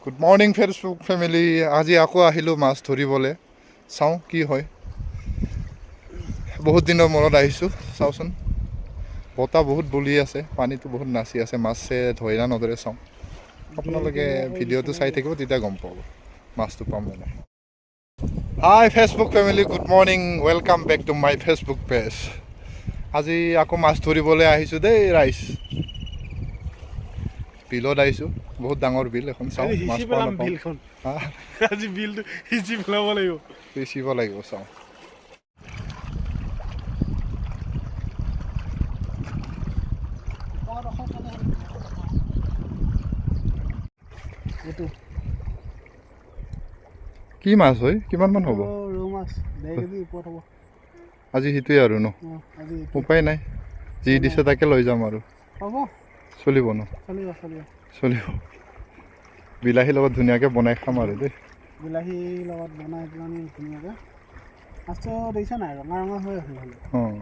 Good morning Facebook family. আজি আকৌ আহিলোঁ মাছ ধৰিবলৈ। চাওঁ কি হয়। বহুত দিনৰ মূৰত আহিছোঁ। চাওঁচোন, বতাহ বহুত বলি আছে, পানীটো বহুত নাচি আছে, মাছে ধৰে না নধৰে চাওঁ। আপোনালোকে ভিডিঅ'টো চাই থাকিব, তেতিয়া গম পাব মাছটো পাম নে নাই। Hi Facebook family, good morning, welcome back to my Facebook page. আজি আকৌ মাছ ধৰিবলৈ আহিছোঁ দেই ৰাইজ। বিলত আহিছোঁ, বহুত ডাঙৰ বিল এখন। চাওঁ মাছ পাওঁ নাপাওঁ। আজি বিলটো সিঁচি পেলাব লাগিব, সিঁচিব লাগিব। চাওঁ কি মাছ হয়, কিমান মান হ'ব? ৰৌ মাছ 1.5 কেজি ওপৰত হ'ব আজি সেইটোৱে আৰু ন, উপায় নাই, যি দিছে তাকে লৈ যাম আৰু। হ'ব, চলিব ন? চলিব চলিব চলিব। বিলাহীৰ লগত ধুনীয়াকৈ বনাই খাম আৰু দেই। বিলাহীৰ লগত বনাই পেলাই ধুনীয়াকৈ। মাছটো দেখিছা নাই, ৰঙা ৰঙা হৈ আছে। অঁ,